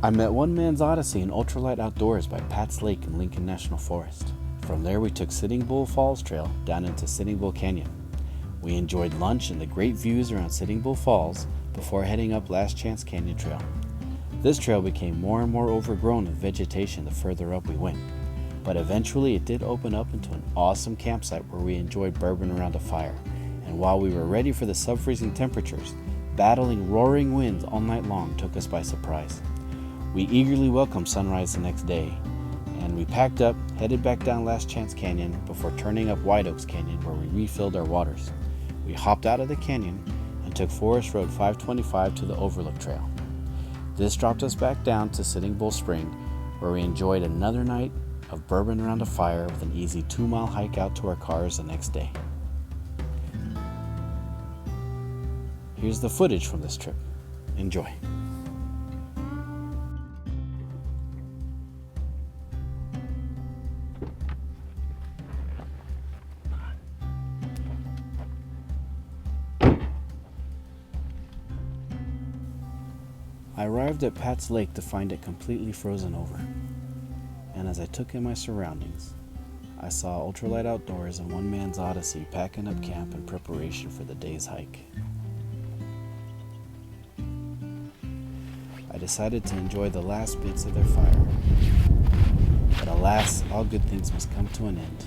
I met One Man's Odyssey in Ultralight Outdoors by Pat's Lake in Lincoln National Forest. From there we took Sitting Bull Falls Trail down into Sitting Bull Canyon. We enjoyed lunch and the great views around Sitting Bull Falls before heading up Last Chance Canyon Trail. This trail became more and more overgrown with vegetation the further up we went, but eventually it did open up into an awesome campsite where we enjoyed bourbon around a fire, and while we were ready for the sub-freezing temperatures, battling roaring winds all night long took us by surprise. We eagerly welcomed sunrise the next day, and we packed up, headed back down Last Chance Canyon before turning up White Oaks Canyon where we refilled our waters. We hopped out of the canyon and took Forest Road 525 to the Overlook Trail. This dropped us back down to Sitting Bull Spring, where we enjoyed another night of bourbon around a fire with an easy 2-mile hike out to our cars the next day. Here's the footage from this trip. Enjoy. I arrived at Pat's Lake to find it completely frozen over, and as I took in my surroundings, I saw Ultralight Outdoors and One Man's Odyssey packing up camp in preparation for the day's hike. I decided to enjoy the last bits of their fire, but alas, all good things must come to an end,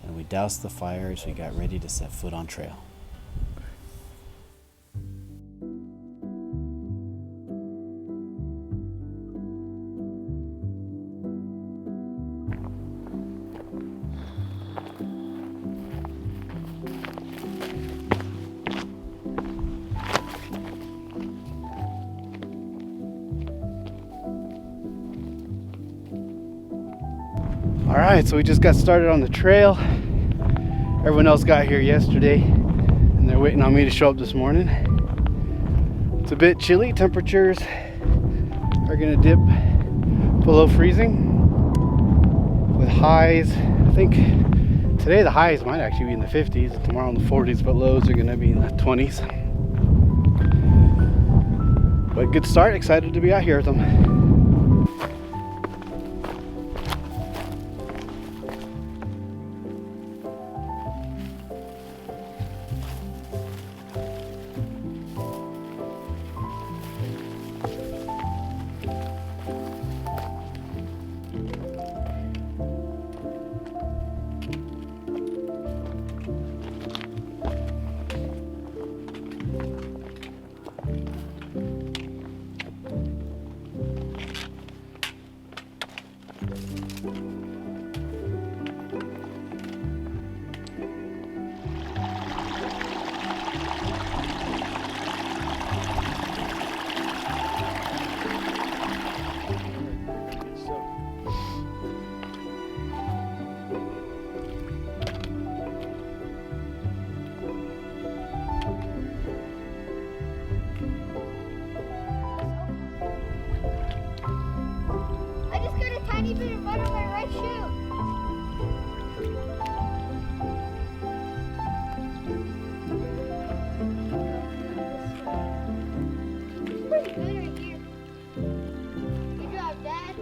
and we doused the fire as we got ready to set foot on trail. Alright, so we just got started on the trail. Everyone else got here yesterday and they're waiting on me to show up this morning. It's a bit chilly. Temperatures are going to dip below freezing with highs. I think today the highs might actually be in the 50s, tomorrow in the 40s, but lows are going to be in the 20s. But good start. Excited to be out here with them. Even in front of my right shoe. It's pretty good right here. Good job, Dad.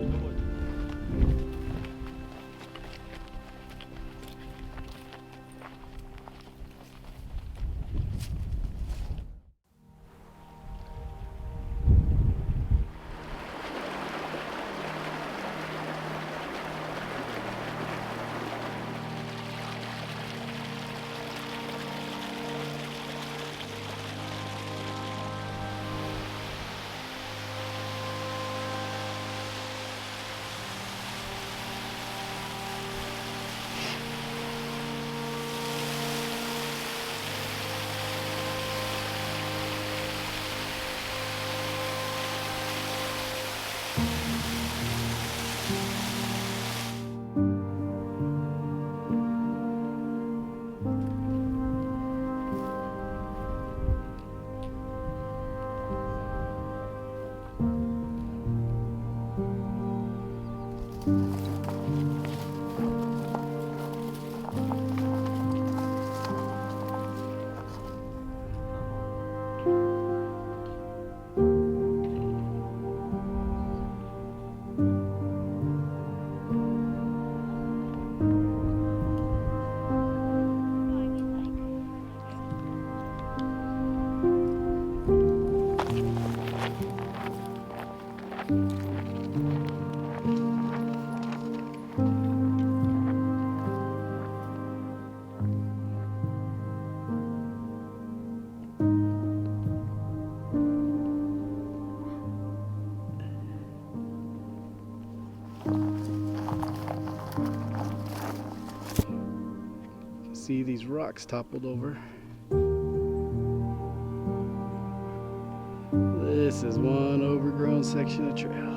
See these rocks toppled over. This is one overgrown section of trail.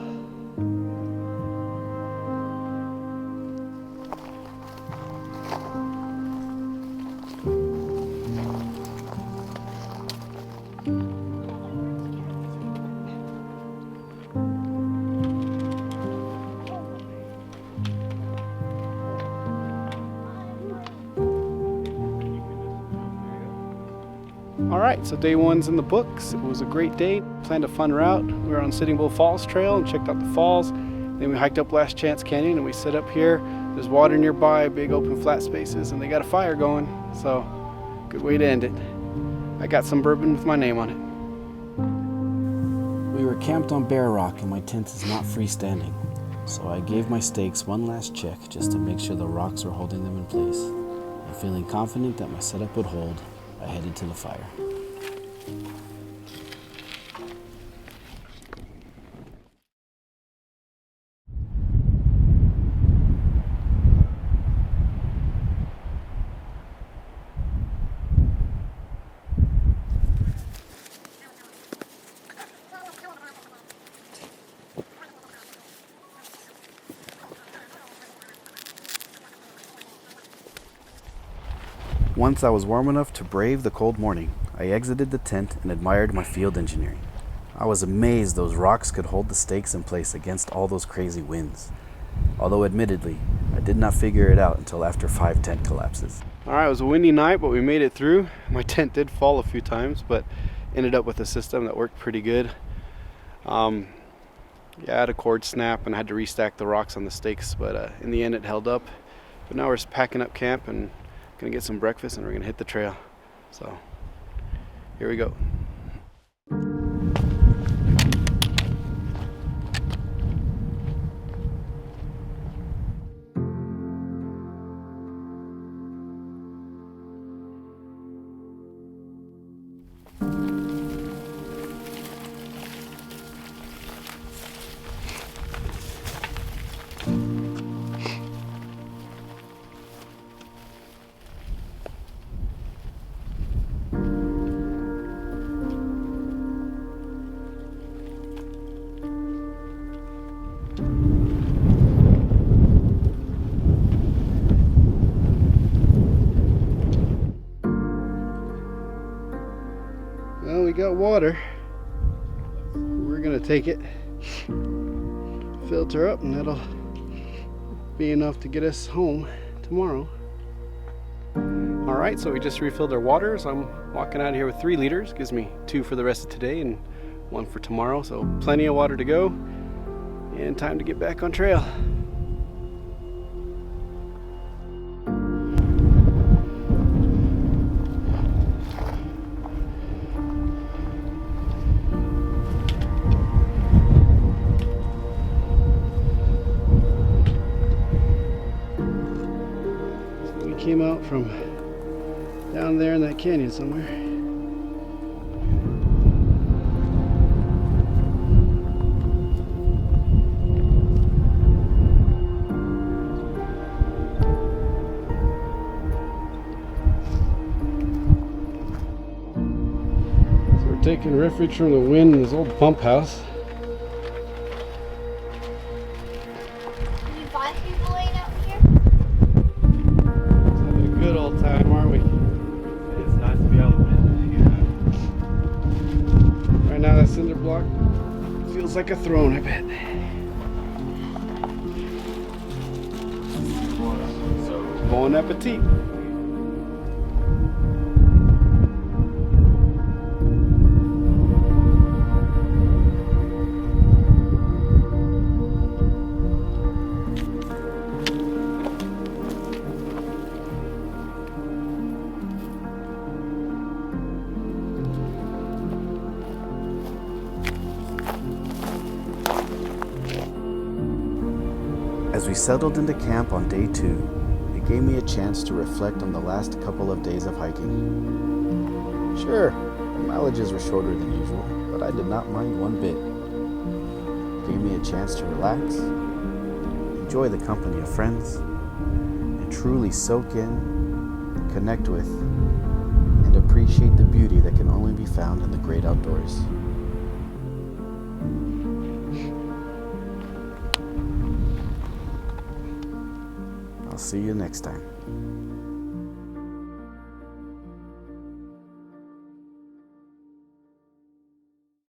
Alright, so day one's in the books. It was a great day. Planned a fun route. We were on Sitting Bull Falls Trail and checked out the falls. Then we hiked up Last Chance Canyon and we set up here. There's water nearby, big open flat spaces, and they got a fire going. So, good way to end it. I got some bourbon with my name on it. We were camped on Bear Rock and my tent is not freestanding. So I gave my stakes one last check just to make sure the rocks were holding them in place. And feeling confident that my setup would hold, I headed to the fire. Once I was warm enough to brave the cold morning, I exited the tent and admired my field engineering. I was amazed those rocks could hold the stakes in place against all those crazy winds. Although admittedly, I did not figure it out until after 5 tent collapses. Alright, it was a windy night, but we made it through. My tent did fall a few times, but ended up with a system that worked pretty good. I had a cord snap and I had to restack the rocks on the stakes, but in the end it held up. But now we're just packing up camp and gonna get some breakfast and we're gonna hit the trail. So here we go. Well, we got water. We're gonna take it, filter up, and that'll be enough to get us home tomorrow. Alright, so we just refilled our water, so I'm walking out of here with 3 liters. Gives me 2 for the rest of today and 1 for tomorrow, so plenty of water to go and time to get back on trail. Came out from down there in that canyon somewhere. So we're taking refuge from the wind in this old pump house. You find people laying out here? Good old time, aren't we? It's nice to be out of the wind. Right now that cinder block feels like a throne, I bet. Bon appetit. As we settled into camp on day 2, it gave me a chance to reflect on the last couple of days of hiking. Sure, the mileages were shorter than usual, but I did not mind one bit. It gave me a chance to relax, enjoy the company of friends, and truly soak in, connect with, and appreciate the beauty that can only be found in the great outdoors. I'll see you next time.